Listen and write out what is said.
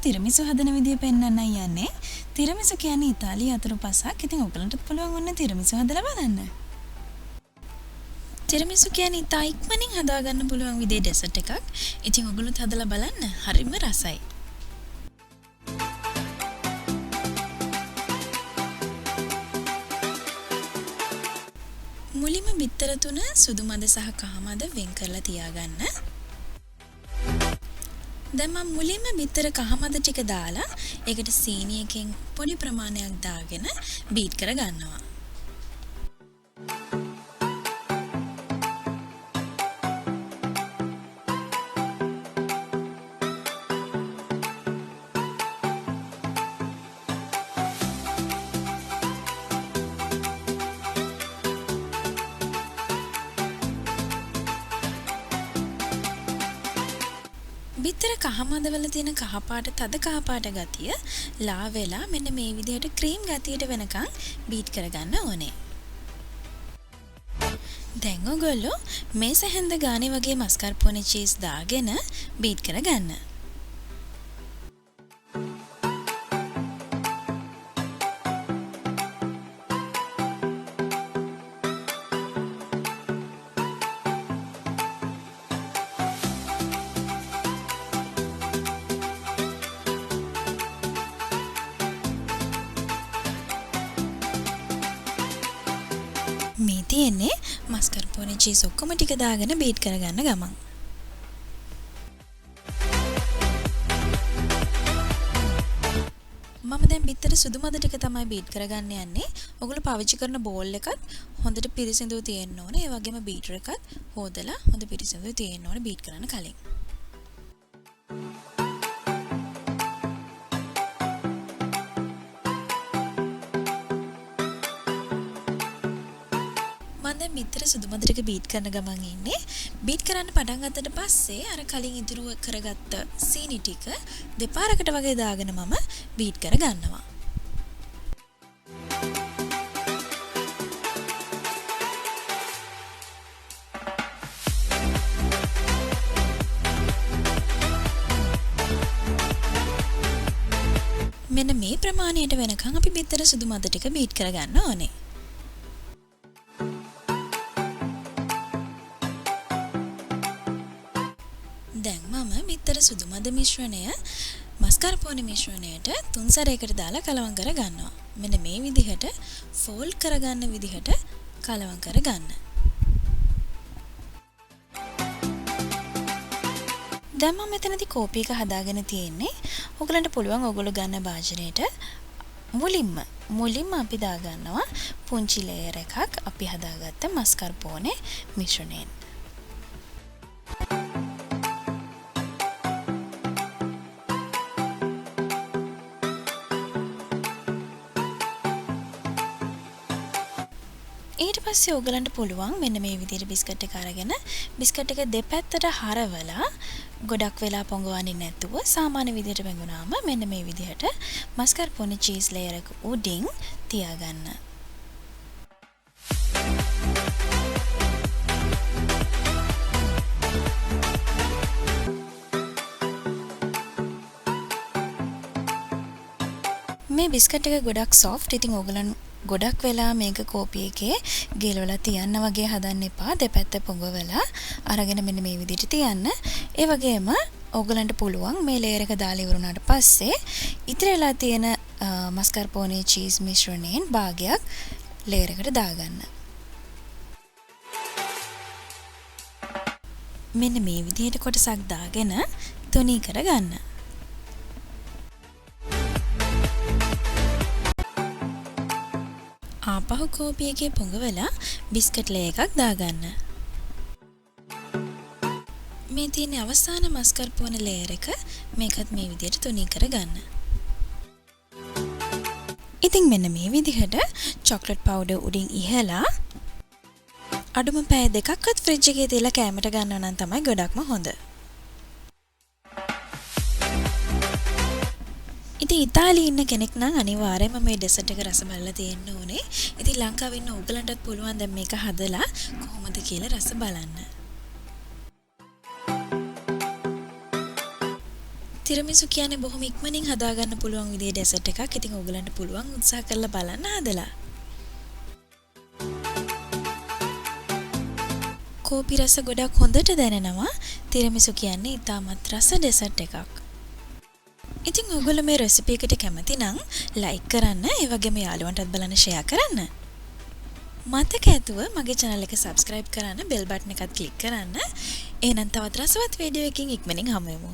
තිරමිසු හදන විදිය පෙන්වන්නයි යන්නේ. තිරමිසු කියන්නේ ඉතාලියේ අතුරු පසක්. ඉතින් ඔයගලන්ටත් පුළුවන් ඔන්න තිරමිසු හදලා බලන්න. තිරමිසු කියන්නේ ඉතා ඉක්මනින් හදාගන්න පුළුවන් විදිහේ ඩෙසර්ට් එකක්. ඉතින් ඔයගලොත් හදලා බලන්න. හරිම රසයි. මුලින්ම බිත්තර තුන සුදු මද සහ කහ මද වෙන් කරලා තියාගන්න. දැන් මම මුලින්ම බිත්තර කහ මද ටික දාලා ඒකට සීනියකින් පොඩි ප්‍රමාණයක් දාගෙන බීට් කර ගන්නවා. බිත්තර කහ මද වල තියෙන කහ පාට තද කහ පාට ගතිය ලා වෙලා මෙන්න මේ විදිහට ක්‍රීම් ගතියට වෙනකන් බීට් කරගන්න ඕනේ. දැන් ඔයගොල්ලෝ මේ සැහැන්ද ගානේ වගේ මස්කාර්පෝනේ චීස් දාගෙන බීට් කරගන්න. මේ තියෙන්නේ මස්කර්පෝනේ චීස් ඔක්කොම ටික දාගෙන බීට් කරගන්න ගමන්. මම දැන් බිත්තර සුදු මද ටික තමයි බීට් කරගන්න යන්නේ. ඔයගොල්ලෝ පාවිච්චි කරන බෝල් එකත් හොඳට පිරිසිදුව තියෙන්න ඕනේ. ඒ වගේම බීටර් එකත් හොදලා හොඳ පිරිසිදුව තියෙන්න ඕනේ බීට් කරන්න කලින්. දැන් බිත්තර සුදු මද ටික බීට් කරන ගමන් ඉන්නේ. බීට් කරන්න පටන් ගත්තට පස්සේ අර කලින් ඉදිරිව කරගත්ත සීනි ටික දෙපාරකට වගේ දාගෙන මම බීට් කර ගන්නවා. මෙන්න මේ ප්‍රමාණයට වෙනකන් අපි බිත්තර සුදු මද ටික බීට් කර ගන්න ඕනේ. දැන් මම බිත්තර සුදු මද මිශ්‍රණය මස්කාර්පෝනේ මිශ්‍රණයට 3 සැරයකට දාලා කලවම් කර ගන්නවා. මෙන්න මේ විදිහට ෆෝල්ඩ් කරගන්න විදිහට කලවම් කර ගන්න. දැන් මම මෙතනදී කෝපි එක හදාගෙන තියෙන්නේ. ඔයගලන්ට පුළුවන් ඔයගොල්ලෝ ගන්න භාජනයේට මුලින්ම අපි දාගන්නවා පුංචි ලේයර් එකක් අපි හදාගත්ත මස්කාර්පෝනේ මිශ්‍රණයෙන්. ඊට පස්සේ ඔයගලන්ට පුළුවන් මෙන්න මේ විදිහට බිස්කට් එක අරගෙන බිස්කට් එක දෙපැත්තට හරවලා ගොඩක් වෙලා පොඟවන්නේ නැතුව සාමාන්‍ය විදිහට බැඳුනාම මෙන්න මේ විදිහට මස්කාර්පෝනේ චීස් ලේයර් එක උඩින් තියාගන්න. මේ බිස්කට් එක ගොඩක් සොෆ්ට්. ඉතින් ඔයගලන් ගොඩක් වෙලා මේක කෝපි එකේ ගිලවලා තියන්න වගේ හදන්න එපා. දෙපැත්ත පොඟවලා අරගෙන මෙන්න මේ විදිහට තියන්න. ඒ වගේම ඔයගලන්ට පුළුවන් මේ ලේයර් එක දාලා ඉවරුණාට පස්සේ ඉතිරිලා තියෙන මස්කාර්පෝනේ චීස් මිශ්‍රණයෙන් භාගයක් ලේයර් එකට දාගන්න. මෙන්න මේ විදිහට කොටසක් දාගෙන තුනී කරගන්න. ආපහු කෝපි එකේ පොඟවලා බිස්කට් ලේයර් එකක් දාගන්න. මේ තියෙන අවසාන මස්කාර්පෝනේ ලේයර් එක මේකත් මේ විදිහට තුනී කරගන්න. ඉතින් මෙන්න මේ විදිහට චොක්ලට් පවුඩර් උඩින් ඉහලා අඩුම පැය දෙකක්වත් ෆ්‍රිජ් එකේ තියලා කැමරට ගන්නවා නම් තමයි ගොඩක්ම හොඳ. ඉතින් ඉතාලියේ ඉන්න කෙනෙක් නම් අනිවාර්යයෙන්ම මේ ඩෙසර්ට් එක රස බලලා තියෙන්න ඕනේ. ඉතින් ලංකාවේ ඉන්න ඕගලන්ටත් පුළුවන් දැන් මේක හදලා කොහොමද කියලා රස බලන්න. තිරමිසු කියන්නේ බොහොම ඉක්මනින් හදාගන්න පුළුවන් විදිහේ ඩෙසර්ට් එකක්. ඉතින් ඔයගලන්ට පුළුවන් උත්සාහ කරලා බලන්න හදලා. කෝපි රස ගොඩක් හොඳට දැනෙනවා. තිරමිසු කියන්නේ ඉතාමත් රස ඩෙසර්ට් එකක්. ඉතින් ඔයගොල්ලෝ මේ රෙසිපි එකට කැමති නම් ලයික් කරන්න, ඒ වගේම යාළුවන්ටත් බලන්න ෂෙයා කරන්න. මතක ඇතුව මගේ channel එක subscribe කරන්න, bell button එකත් click කරන්න. එහෙනම් තවත් රසවත් වීඩියෝ එකකින් ඉක්මනින් හමු වෙමු.